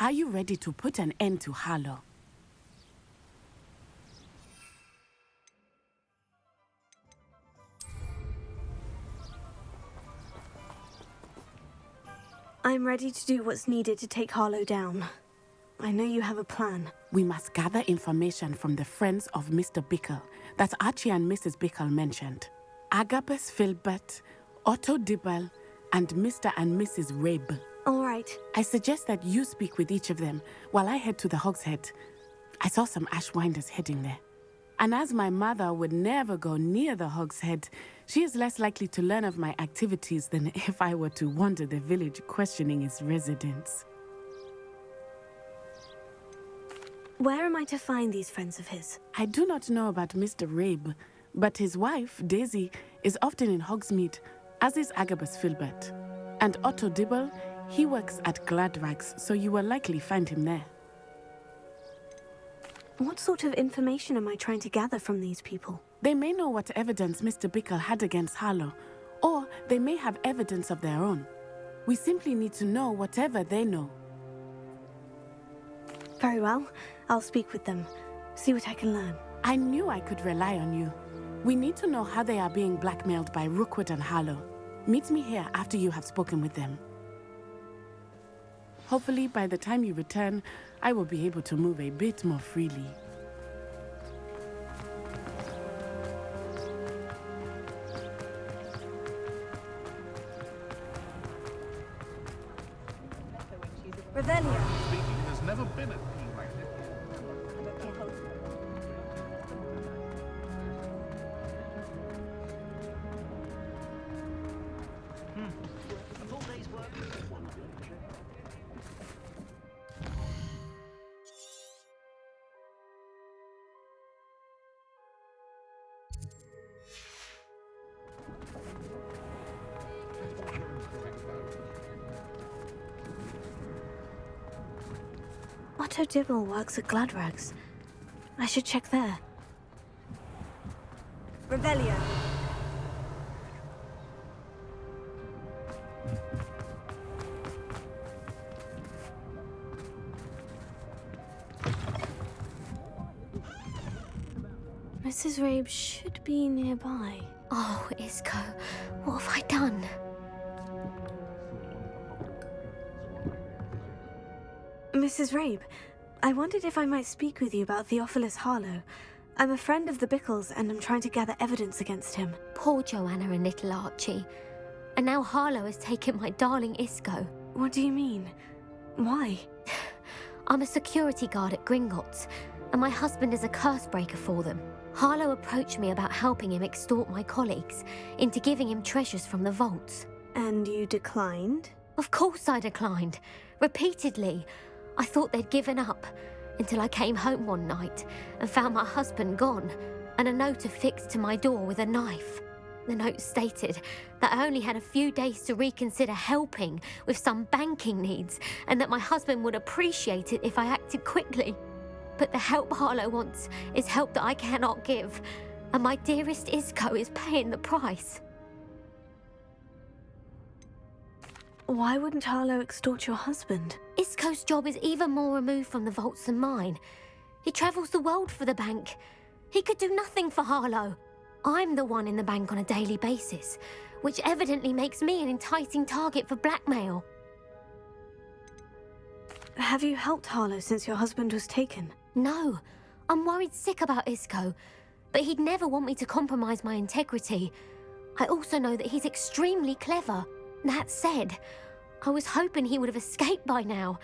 Are you ready to put an end to Harlow? I'm ready to do what's needed to take Harlow down. I know you have a plan. We must gather information from the friends of Mr. Bickle that Archie and Mrs. Bickle mentioned. Agabus Filbert, Otto Dibble, and Mr. and Mrs. Rabe. All right. I suggest that you speak with each of them while I head to the Hogshead. I saw some Ashwinders heading there. And as my mother would never go near the Hogshead, she is less likely to learn of my activities than if I were to wander the village questioning its residents. Where am I to find these friends of his? I do not know about Mr. Rabe, but his wife, Daisy, is often in Hogsmeade, as is Agabus Filbert. And Otto Dibble, he works at Gladrags, so you will likely find him there. What sort of information am I trying to gather from these people? They may know what evidence Mr. Bickle had against Harlow, or they may have evidence of their own. We simply need to know whatever they know. Very well. I'll speak with them. See what I can learn. I knew I could rely on you. We need to know how they are being blackmailed by Rookwood and Harlow. Meet me here after you have spoken with them. Hopefully, by the time you return, I will be able to move a bit more freely. Revelio. Speaking, there's never been anything like it. A full day's work. Otto Dibble works at Gladrags. I should check there. Revelio. Mrs. Rabe should be nearby. Oh, Isco, what have I done? Mrs. Rabe, I wondered if I might speak with you about Theophilus Harlow. I'm a friend of the Bickles and I'm trying to gather evidence against him. Poor Joanna and little Archie. And now Harlow has taken my darling Isco. What do you mean? Why? I'm a security guard at Gringotts, and my husband is a curse breaker for them. Harlow approached me about helping him extort my colleagues into giving him treasures from the vaults. And you declined? Of course I declined. Repeatedly. I thought they'd given up, until I came home one night and found my husband gone, and a note affixed to my door with a knife. The note stated that I only had a few days to reconsider helping with some banking needs, and that my husband would appreciate it if I acted quickly. But the help Harlow wants is help that I cannot give, and my dearest Isco is paying the price. Why wouldn't Harlow extort your husband? Isco's job is even more removed from the vaults than mine. He travels the world for the bank. He could do nothing for Harlow. I'm the one in the bank on a daily basis, which evidently makes me an enticing target for blackmail. Have you helped Harlow since your husband was taken? No, I'm worried sick about Isco, but he'd never want me to compromise my integrity. I also know that he's extremely clever. That said, I was hoping he would have escaped by now.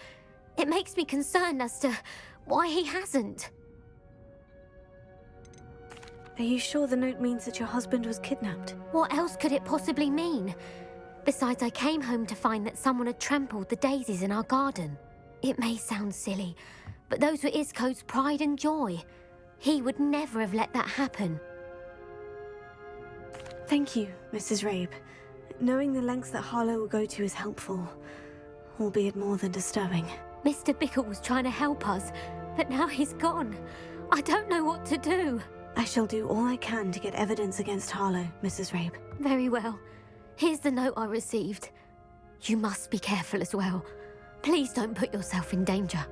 It makes me concerned as to why he hasn't. Are you sure the note means that your husband was kidnapped? What else could it possibly mean? Besides, I came home to find that someone had trampled the daisies in our garden. It may sound silly, but those were Isco's pride and joy. He would never have let that happen. Thank you, Mrs. Rabe. Knowing the lengths that Harlow will go to is helpful, albeit more than disturbing. Mr. Bickle was trying to help us, but now he's gone. I don't know what to do. I shall do all I can to get evidence against Harlow, Mrs. Rabe. Very well. Here's the note I received. You must be careful as well. Please don't put yourself in danger.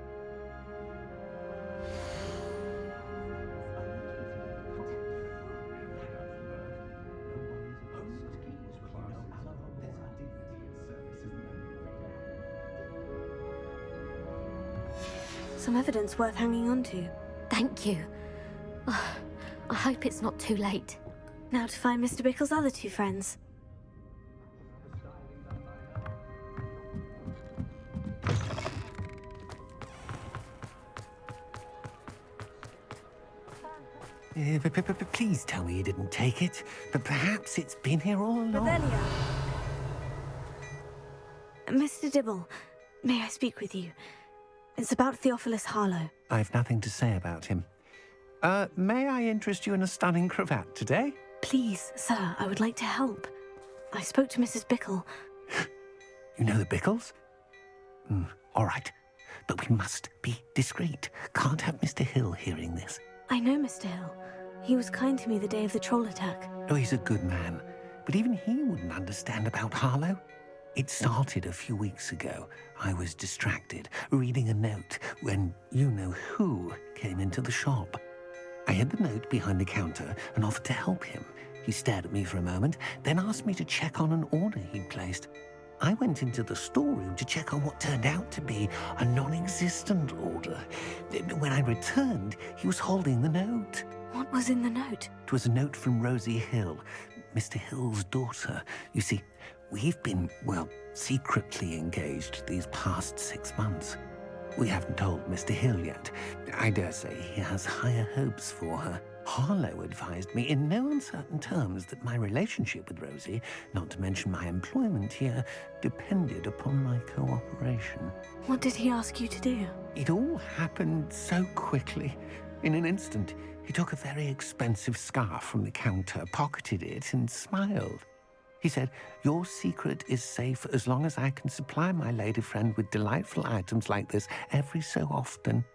Some evidence worth hanging on to. Thank you. I hope it's not too late. Now to find Mr. Bickle's other two friends. Please tell me you didn't take it. But perhaps it's been here all along. Revelio. Mr. Dibble, may I speak with you? It's about Theophilus Harlow. I've nothing to say about him. May I interest you in a stunning cravat today? Please, sir, I would like to help. I spoke to Mrs. Bickle. You know the Bickles? All right. But we must be discreet. Can't have Mr. Hill hearing this. I know Mr. Hill. He was kind to me the day of the troll attack. Oh, he's a good man. But even he wouldn't understand about Harlow. It started a few weeks ago. I was distracted, reading a note, when you-know-who came into the shop. I hid the note behind the counter and offered to help him. He stared at me for a moment, then asked me to check on an order he'd placed. I went into the storeroom to check on what turned out to be a non-existent order. When I returned, he was holding the note. What was in the note? It was a note from Rosie Hill, Mr. Hill's daughter. You see, we've been, well, secretly engaged these past 6 months. We haven't told Mr. Hill yet. I dare say he has higher hopes for her. Harlow advised me in no uncertain terms that my relationship with Rosie, not to mention my employment here, depended upon my cooperation. What did he ask you to do? It all happened so quickly. In an instant, he took a very expensive scarf from the counter, pocketed it, and smiled. He said, "Your secret is safe as long as I can supply my lady friend with delightful items like this every so often."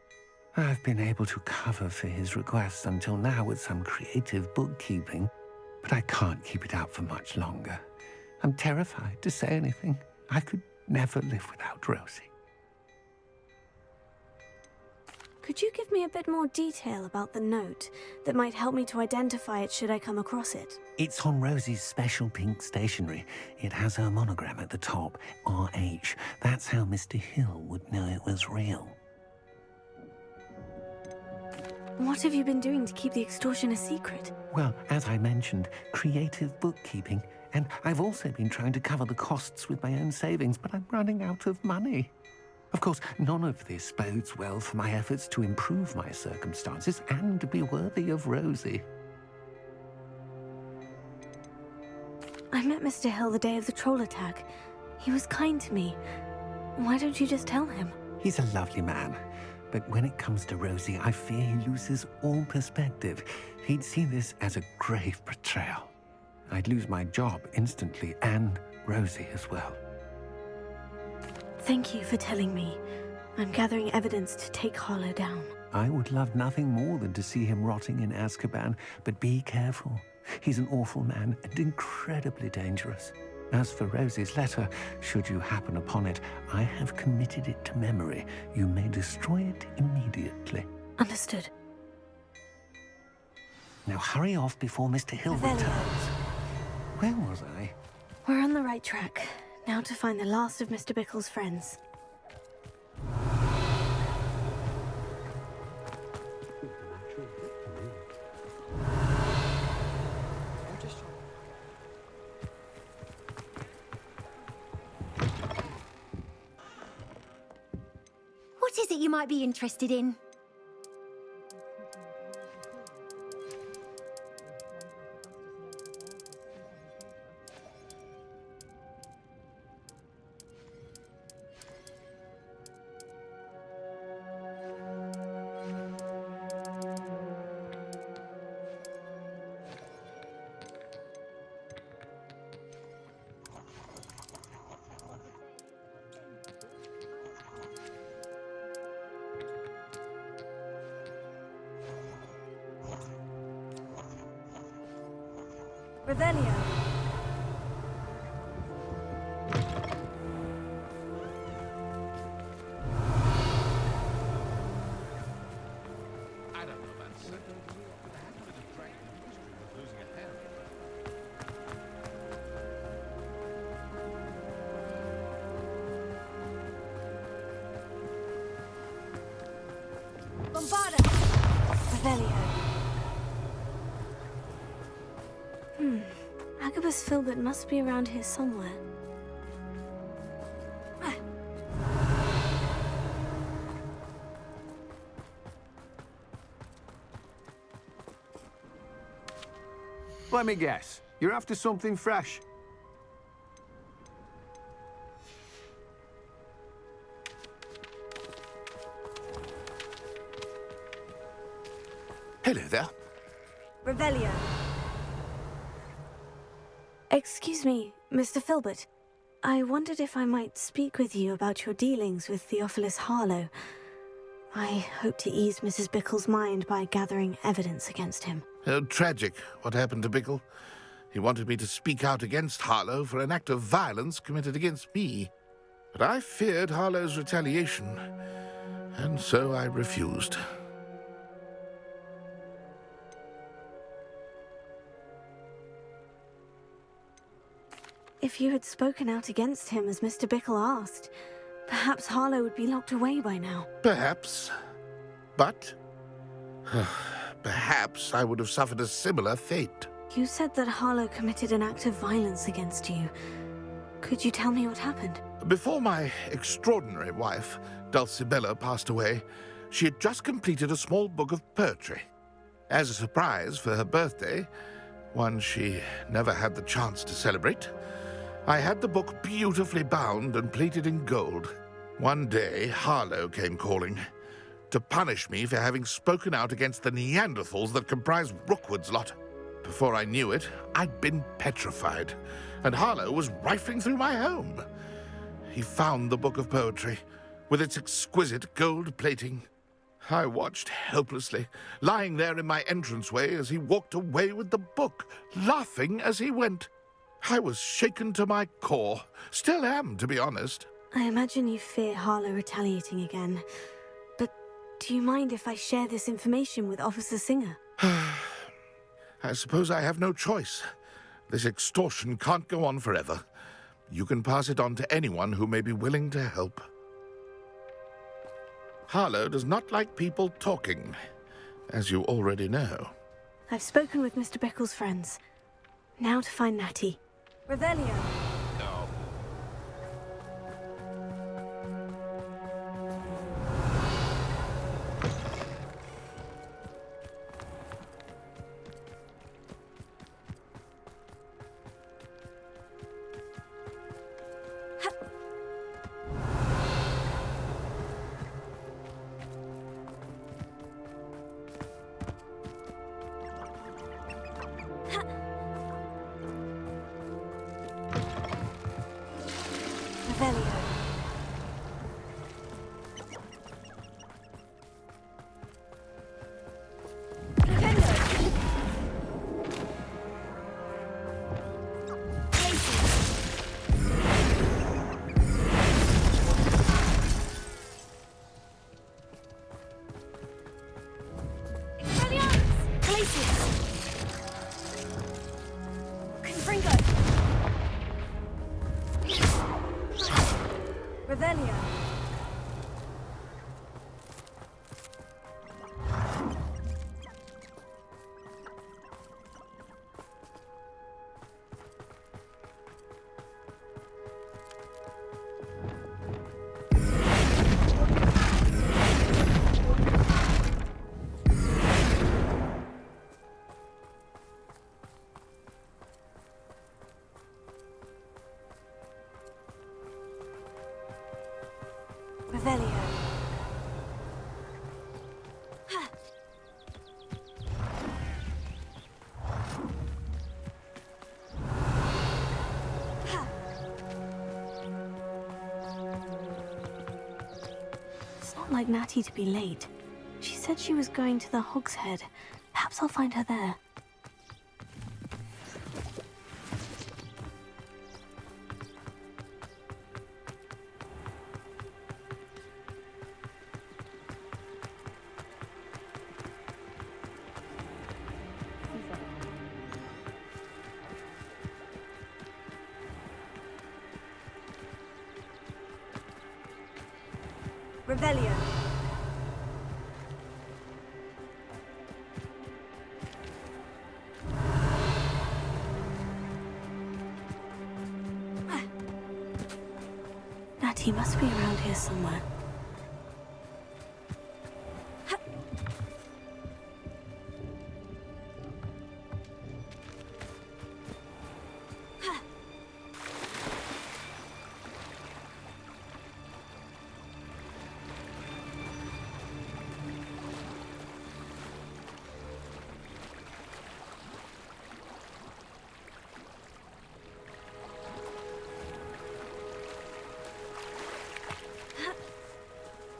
I've been able to cover for his requests until now with some creative bookkeeping, but I can't keep it up for much longer. I'm terrified to say anything. I could never live without Rosie. Could you give me a bit more detail about the note that might help me to identify it should I come across it? It's on Rosie's special pink stationery. It has her monogram at the top, RH. That's how Mr. Hill would know it was real. What have you been doing to keep the extortion a secret? Well, as I mentioned, creative bookkeeping. And I've also been trying to cover the costs with my own savings, but I'm running out of money. Of course, none of this bodes well for my efforts to improve my circumstances and to be worthy of Rosie. I met Mr. Hill the day of the troll attack. He was kind to me. Why don't you just tell him? He's a lovely man. But when it comes to Rosie, I fear he loses all perspective. He'd see this as a grave betrayal. I'd lose my job instantly, and Rosie as well. Thank you for telling me. I'm gathering evidence to take Harlow down. I would love nothing more than to see him rotting in Azkaban, but be careful. He's an awful man and incredibly dangerous. As for Rosie's letter, should you happen upon it, I have committed it to memory. You may destroy it immediately. Understood. Now hurry off before Mr. Hill Revelio. returns. Where was I? We're on the right track. Now to find the last of Mr. Bickle's friends. What is it you might be interested in? Revelio. Revelio. Agabus Filbert must be around here somewhere. Let me guess. You're after something fresh. Hello there. Revelio. Excuse me, Mr. Filbert. I wondered if I might speak with you about your dealings with Theophilus Harlow. I hope to ease Mrs. Bickle's mind by gathering evidence against him. Oh, tragic what happened to Bickle. He wanted me to speak out against Harlow for an act of violence committed against me. But I feared Harlow's retaliation, and so I refused. If you had spoken out against him as Mr. Bickle asked, perhaps Harlow would be locked away by now. Perhaps. But perhaps I would have suffered a similar fate. You said that Harlow committed an act of violence against you. Could you tell me what happened? Before my extraordinary wife, Dulcibella, passed away, she had just completed a small book of poetry. As a surprise for her birthday, one she never had the chance to celebrate, I had the book beautifully bound and plated in gold. One day, Harlow came calling to punish me for having spoken out against the Neanderthals that comprise Rookwood's lot. Before I knew it, I'd been petrified, and Harlow was rifling through my home. He found the book of poetry, with its exquisite gold plating. I watched helplessly, lying there in my entranceway as he walked away with the book, laughing as he went. I was shaken to my core. Still am, to be honest. I imagine you fear Harlow retaliating again. But do you mind if I share this information with Officer Singer? I suppose I have no choice. This extortion can't go on forever. You can pass it on to anyone who may be willing to help. Harlow does not like people talking, as you already know. I've spoken with Mr. Bickle's friends. Now to find Natty. Revelio. It's not like Natty to be late. She said she was going to the Hog's Head. Perhaps I'll find her there. Revelio. He must be around here somewhere.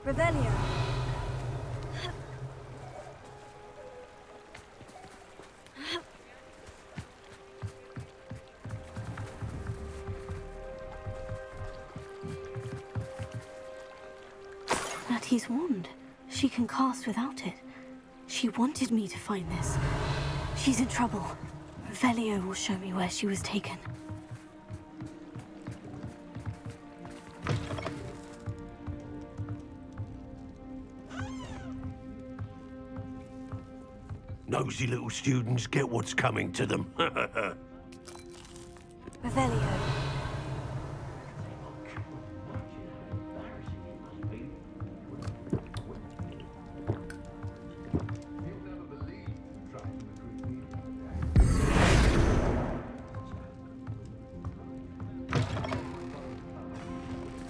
Revelio. Natty's wand. She can cast without it. She wanted me to find this. She's in trouble. Revelio will show me where she was taken. Nosy little students get what's coming to them. Revelio.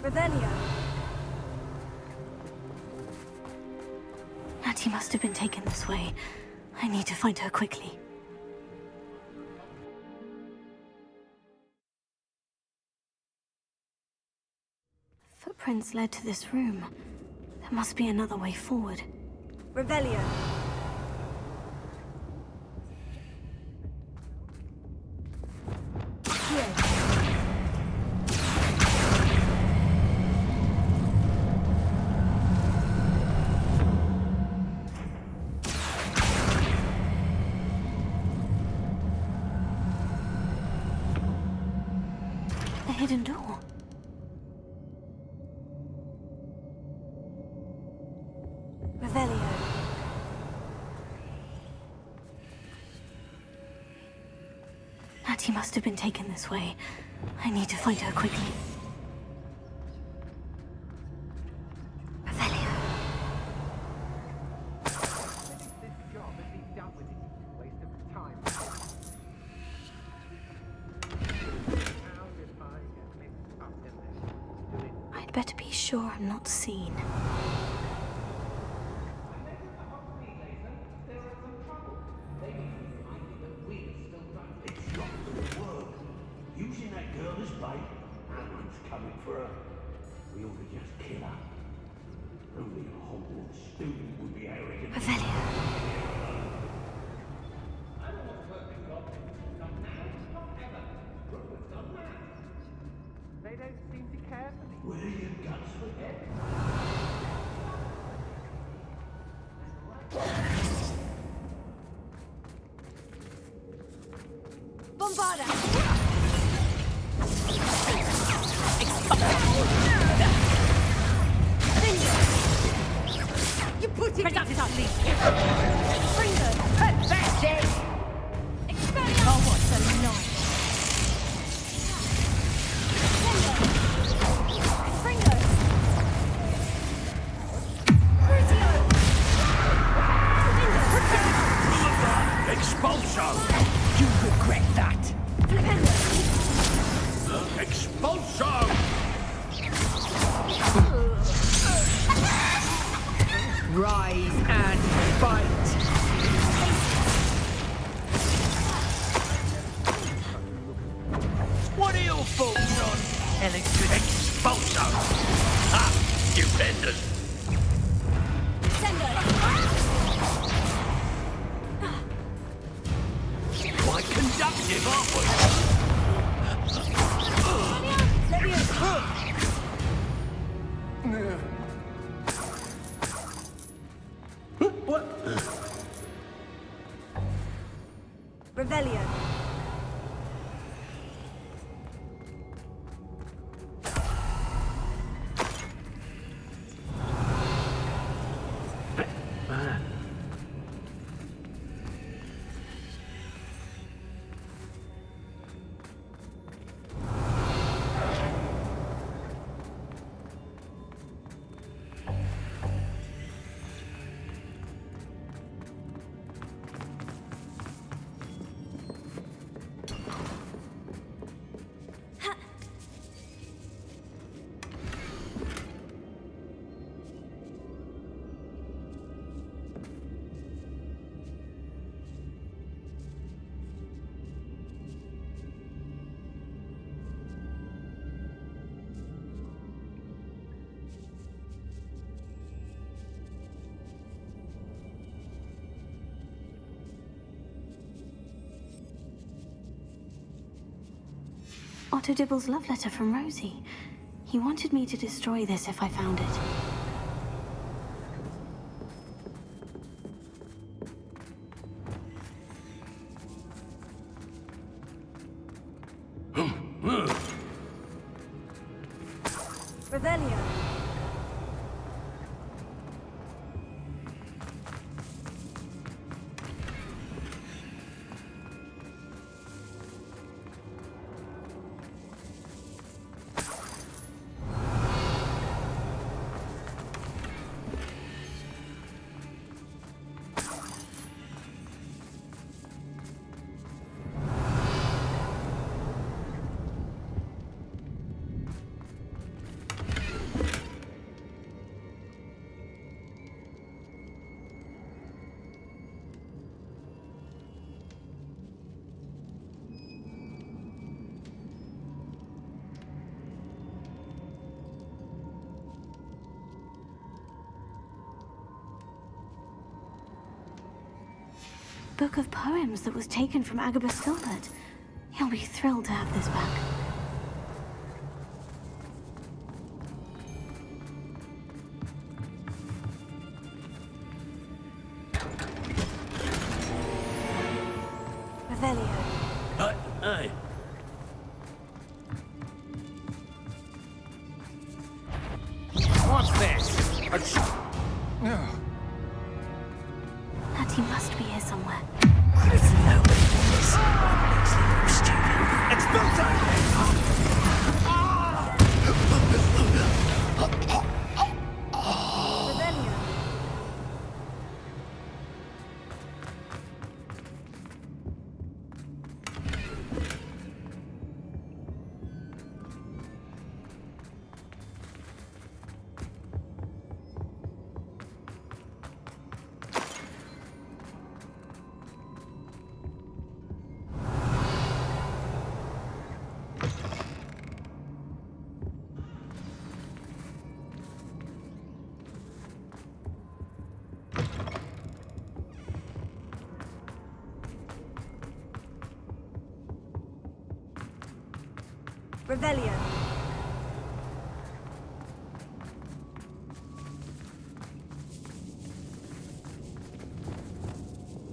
Revelio. Natty must have been taken this way. I need to find her quickly. Footprints led to this room. There must be another way forward. Revelio. A hidden door. Revelio. Natty must have been taken this way. I need to find her quickly. Revelio. I'd better be sure I'm not seen. Using that girl as bait, that one's coming for her. We ought to just kill her. Only a Hogwarts student would be arrogant. Revelio. They don't seem to care for me. Where your guts were head? Bombarda. You put it on me. Fringo. Pathetic. Expelliarmus. Oh, what a night. Fringo. Crucio. Expulso! You regret that. Flipendo. Expulso! Rise and fight! What are your thoughts on electric expulso? Ah, stupendous! Quite conductive, aren't we? What? Revelio. Otto Dibble's love letter from Rosie. He wanted me to destroy this if I found it. Revelio. Book of poems that was taken from Agabus Filbert. He'll be thrilled to have this back. Revelio. Hey. What's this? Natty must be here somewhere. Revelio.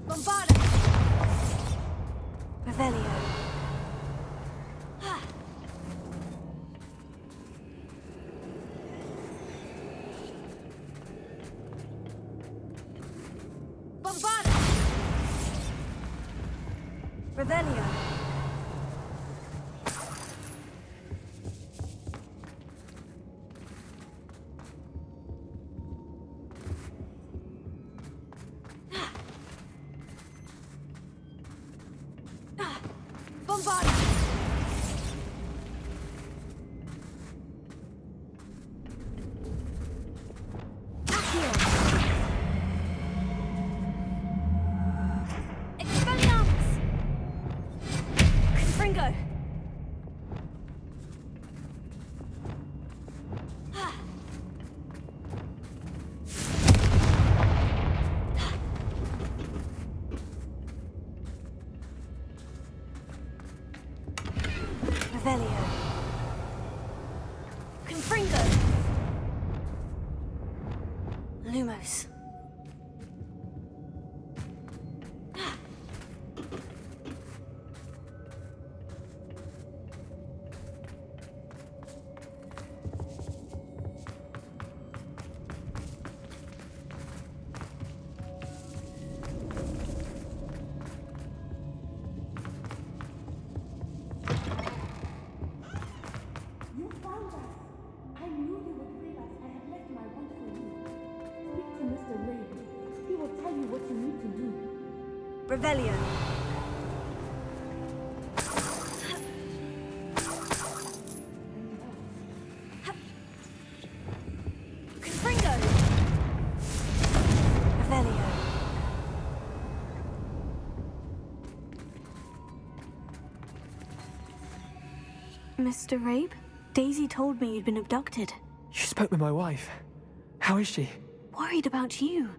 Bombarda. Revelio. Bombarda. Revelio. Bombarda. Accio. Expelliarmus. Confringo. Revelio. Confringo. Lumos. You found us. I knew you would realize I had left my wand for you. Speak to Mr. Ray. He will tell you what you need to do. Revelio. Confringo. Revelio. Mr. Rabe, Daisy told me you'd been abducted. You spoke with my wife. How is she? Worried about you.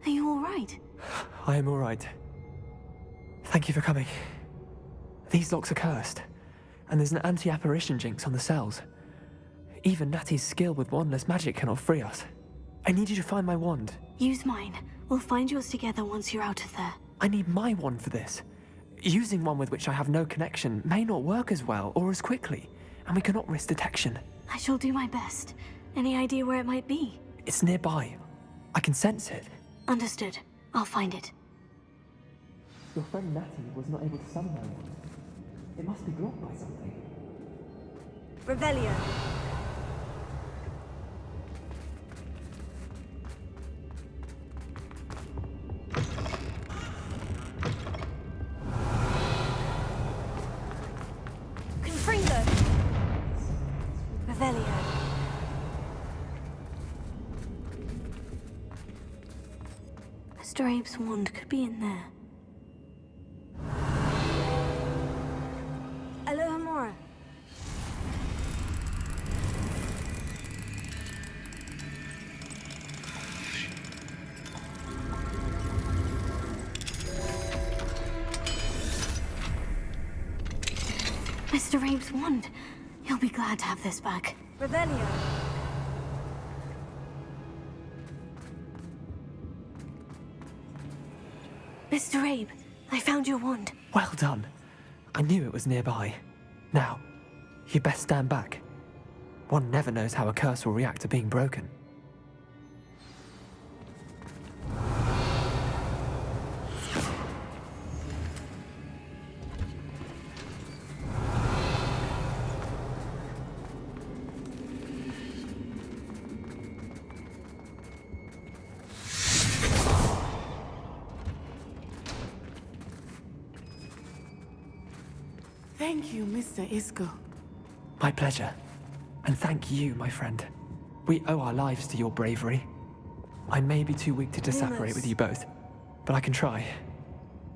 Are you all right? I am all right. Thank you for coming. These locks are cursed, and there's an anti-apparition jinx on the cells. Even Natty's skill with wandless magic cannot free us. I need you to find my wand. Use mine. We'll find yours together once you're out of there. I need my wand for this. Using one with which I have no connection may not work as well or as quickly, and we cannot risk detection. I shall do my best. Any idea where it might be? It's nearby. I can sense it. Understood. I'll find it. Your friend Natty was not able to summon her. It must be blocked by something. Revelio. Confringo. Revelio. Mr. Abe's wand could be in there. Alohomora. Mr. Abe's wand. He'll be glad to have this back. Revelio. Mr. Abe, I found your wand. Well done. I knew it was nearby. Now, you best stand back. One never knows how a curse will react to being broken. Thank you, Mr. Isco. My pleasure. And thank you, my friend. We owe our lives to your bravery. I may be too weak to disapparate with you both, but I can try.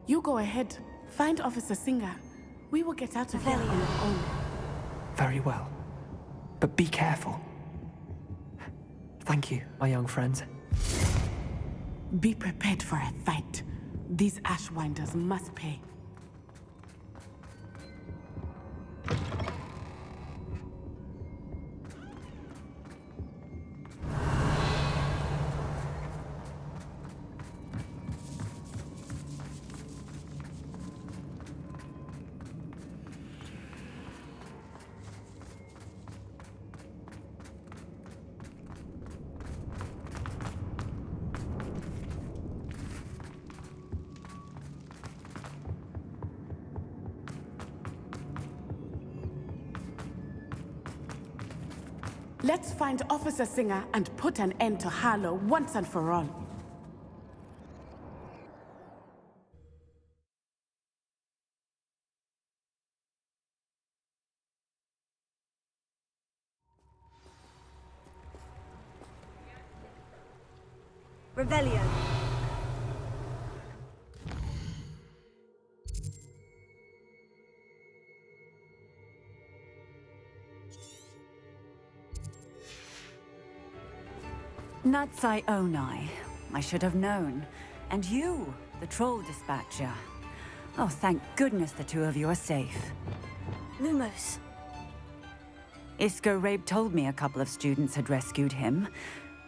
You go ahead. Find Officer Singer. We will get out of here on our own. Very well. But be careful. Thank you, my young friends. Be prepared for a fight. These Ashwinders must pay. Let's find Officer Singer and put an end to Harlow once and for all. Revelio. Natsai Onai. I should have known. And you, the troll dispatcher. Oh, thank goodness the two of you are safe. Lumos. Isco Rabe told me a couple of students had rescued him.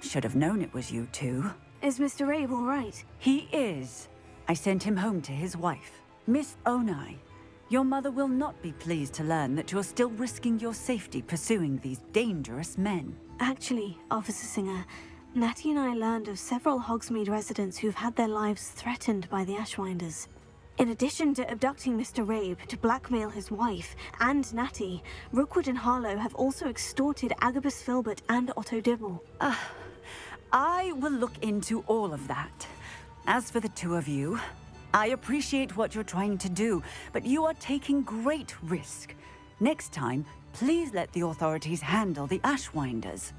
Should have known it was you two. Is Mr. Rabe all right? He is. I sent him home to his wife. Miss Onai, your mother will not be pleased to learn that you're still risking your safety pursuing these dangerous men. Actually, Officer Singer, Natty and I learned of several Hogsmeade residents who've had their lives threatened by the Ashwinders. In addition to abducting Mr. Rabe to blackmail his wife and Natty, Rookwood and Harlow have also extorted Agabus Filbert and Otto Dibble. I will look into all of that. As for the two of you, I appreciate what you're trying to do, but you are taking great risk. Next time, please let the authorities handle the Ashwinders.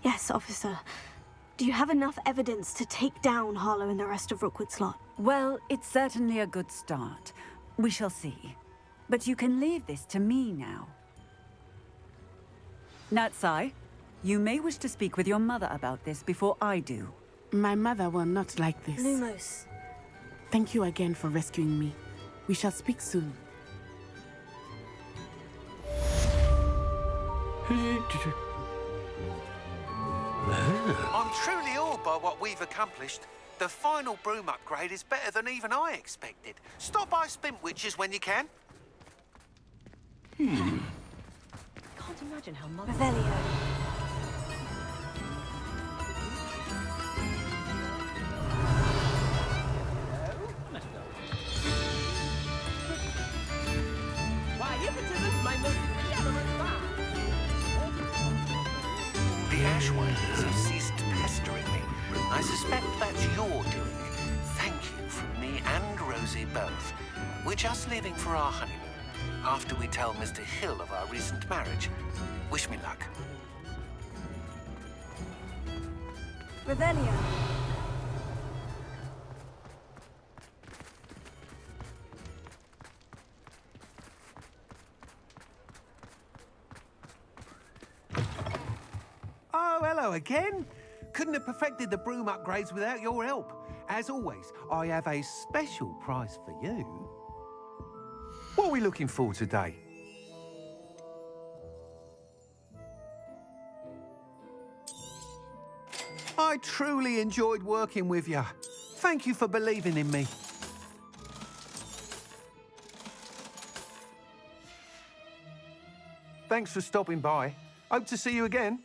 Yes, officer. Do you have enough evidence to take down Harlow and the rest of Rookwood's lot? Well, it's certainly a good start. We shall see. But you can leave this to me now. Natsai, you may wish to speak with your mother about this before I do. My mother will not like this. Lumos. Thank you again for rescuing me. We shall speak soon. I'm truly awed by what we've accomplished. The final broom upgrade is better than even I expected. Stop by Spintwitches when you can. Can't imagine how much. Revelio. Why, if it isn't my most generous fan. The Ashwinders have ceased pestering me. I suspect that's your doing. Thank you from me and Rosie both. We're just leaving for our honeymoon after we tell Mr. Hill of our recent marriage. Wish me luck. Revelio. Oh, hello again. Couldn't have perfected the broom upgrades without your help. As always, I have a special prize for you. What are we looking for today? I truly enjoyed working with you. Thank you for believing in me. Thanks for stopping by. Hope to see you again.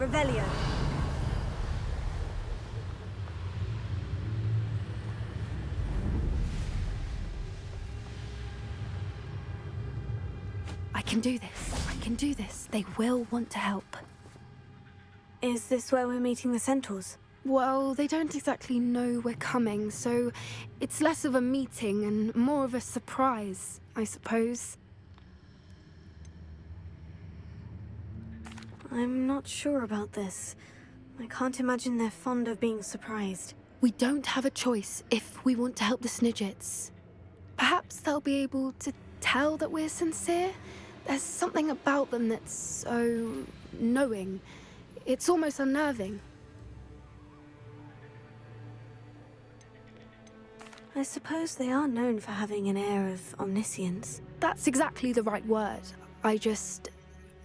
Revelio. I can do this. I can do this. They will want to help. Is this where we're meeting the Centaurs? Well, they don't exactly know we're coming, so it's less of a meeting and more of a surprise, I suppose. I'm not sure about this. I can't imagine they're fond of being surprised. We don't have a choice if we want to help the Snidgets. Perhaps they'll be able to tell that we're sincere? There's something about them that's so knowing. It's almost unnerving. I suppose they are known for having an air of omniscience. That's exactly the right word. I just...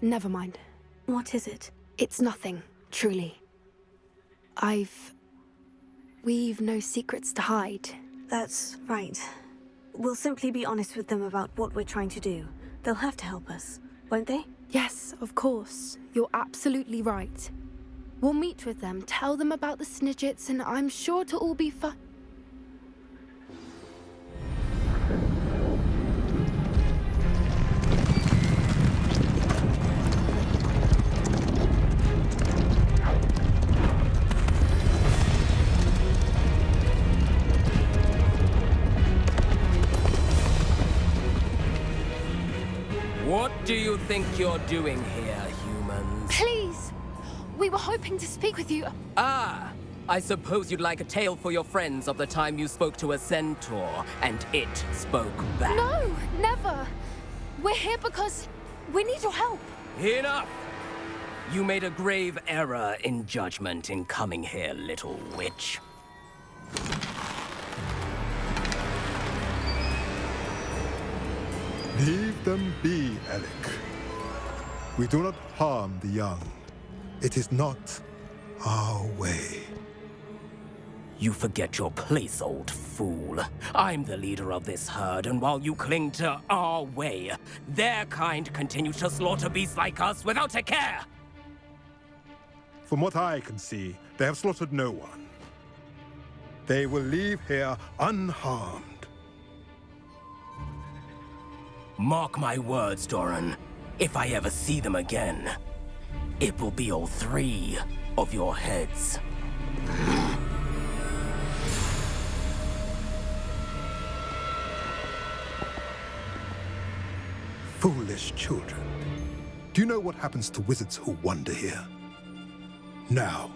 never mind. What is it? It's nothing, truly. We've no secrets to hide. That's right. We'll simply be honest with them about what we're trying to do. They'll have to help us, won't they? Yes, of course. You're absolutely right. We'll meet with them, tell them about the Snidgets, and I'm sure it'll all be fun. What do you think you're doing here, humans? Please! We were hoping to speak with you. Ah! I suppose you'd like a tale for your friends of the time you spoke to a centaur, and it spoke back. No, never! We're here because we need your help. Enough! You made a grave error in judgment in coming here, little witch. Leave them be, Alec. We do not harm the young. It is not our way. You forget your place, old fool. I'm the leader of this herd, and while you cling to our way, their kind continue to slaughter beasts like us without a care! From what I can see, they have slaughtered no one. They will leave here unharmed. Mark my words, Doran. If I ever see them again, it will be all 3 of your heads. Foolish children. Do you know what happens to wizards who wander here? Now,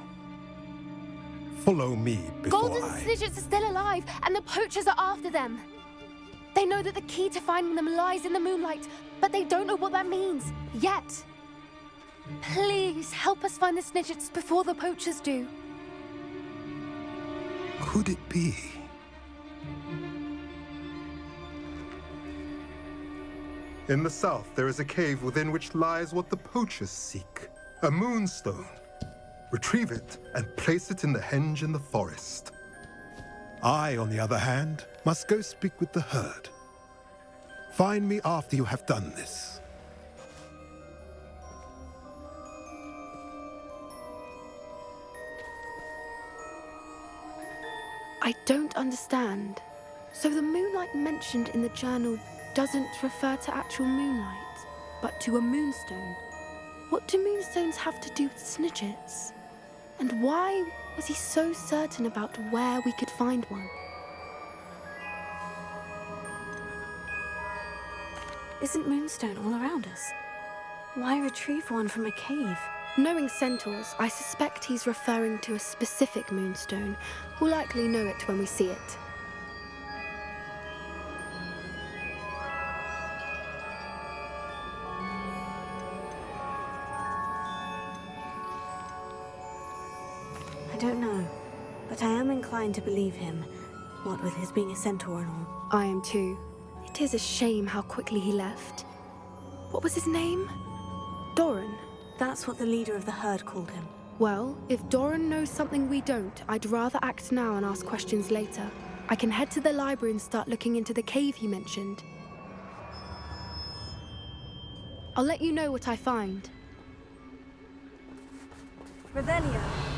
follow me before Golden Snidgets are still alive, and the poachers are after them. They know that the key to finding them lies in the moonlight, but they don't know what that means, yet. Please, help us find the Snidgets before the poachers do. Could it be? In the south, there is a cave within which lies what the poachers seek. A moonstone. Retrieve it and place it in the henge in the forest. I, on the other hand, must go speak with the herd. Find me after you have done this. I don't understand. So the moonlight mentioned in the journal doesn't refer to actual moonlight, but to a moonstone. What do moonstones have to do with Snidgets? And why was he so certain about where we could find one? Isn't moonstone all around us? Why retrieve one from a cave? Knowing centaurs, I suspect he's referring to a specific moonstone. We'll likely know it when we see it. I don't know, but I am inclined to believe him, what with his being a centaur and all. I am too. It is a shame how quickly he left. What was his name? Doran. That's what the leader of the herd called him. Well, if Doran knows something we don't, I'd rather act now and ask questions later. I can head to the library and start looking into the cave he mentioned. I'll let you know what I find. Revelio.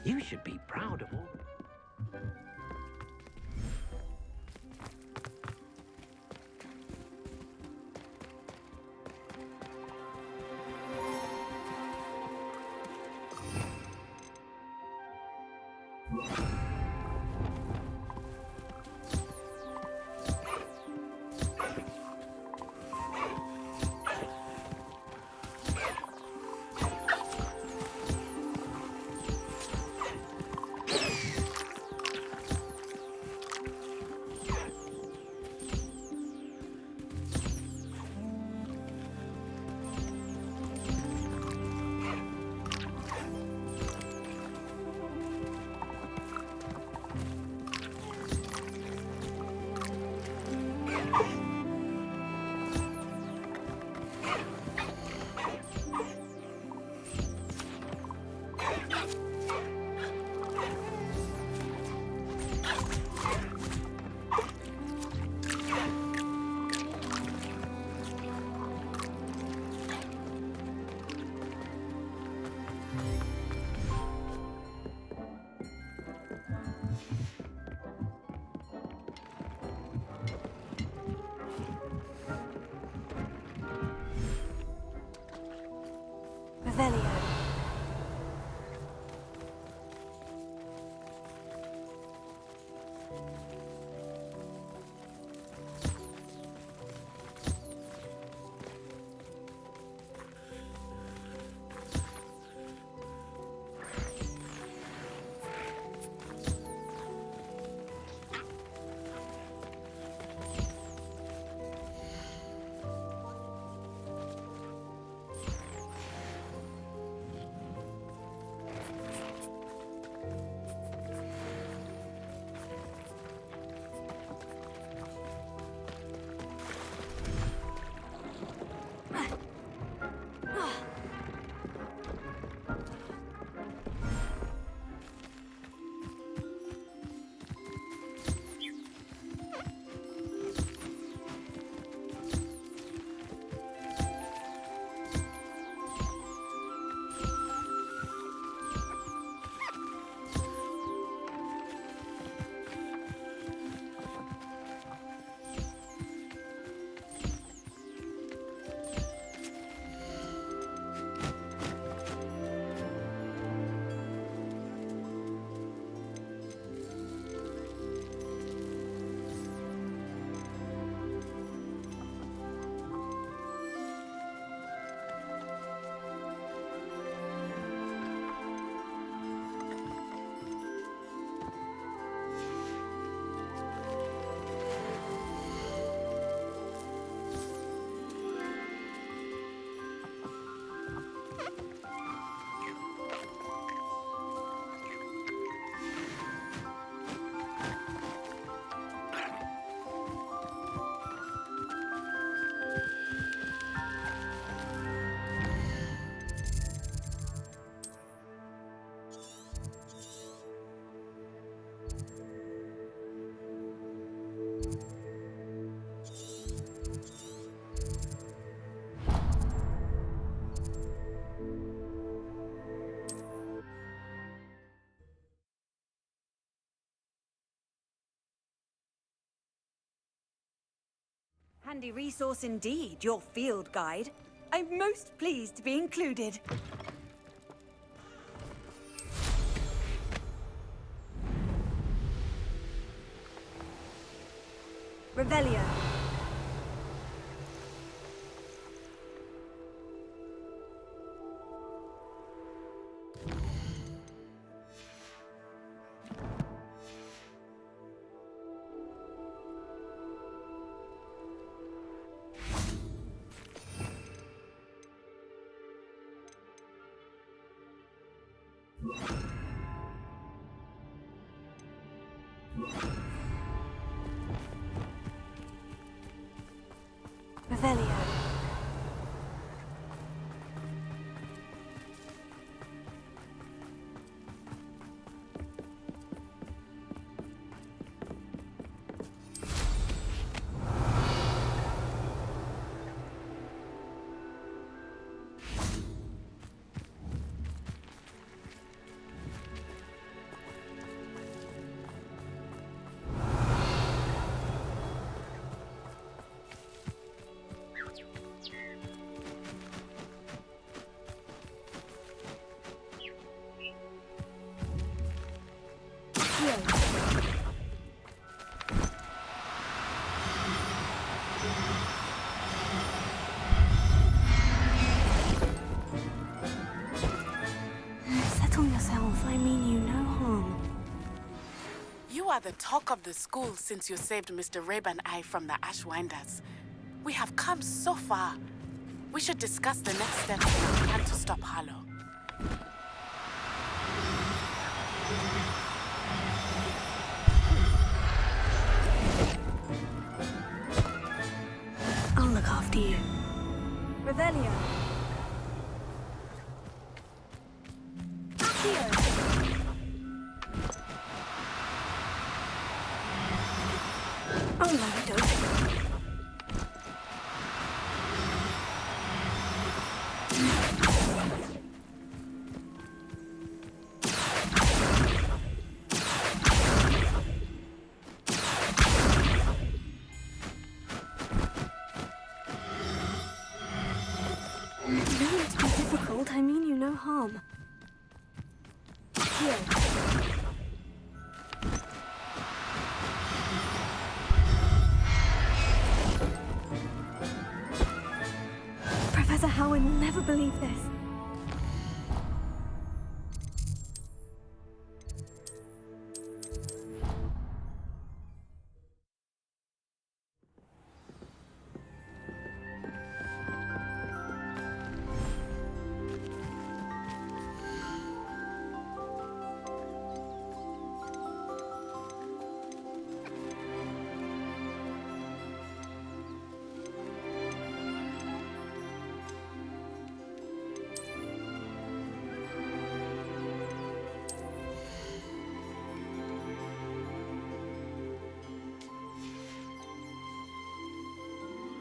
You should be proud of all. handy resource indeed, your field guide. I'm most pleased to be included. Revelio. Revelio. Settle yourself. I mean you no harm. You are the talk of the school since you saved Mr. Rabe and I from the Ashwinders. We have come so far. We should discuss the next steps and plan to stop Harlow. I'll look after you. Revelio. Oh no, we don't. Don't be difficult. I mean you no harm. Here. Professor Howard will never believe this.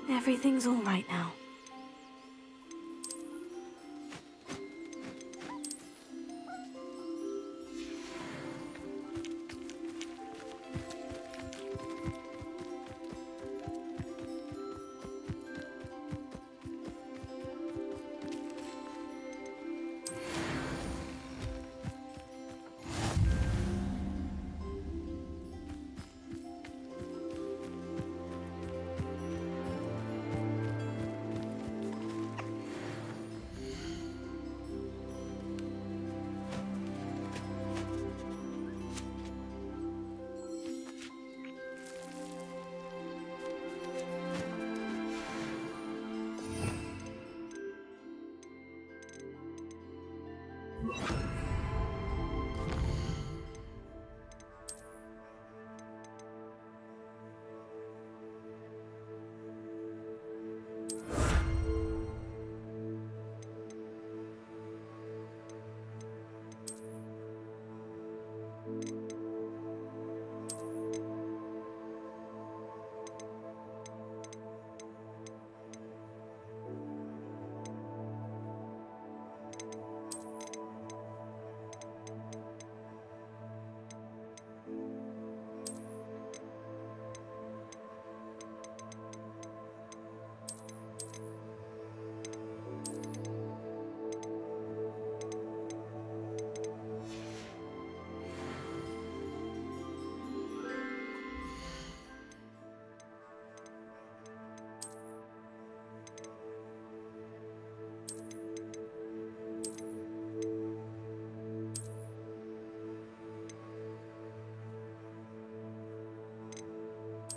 Everything's all right now.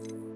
you.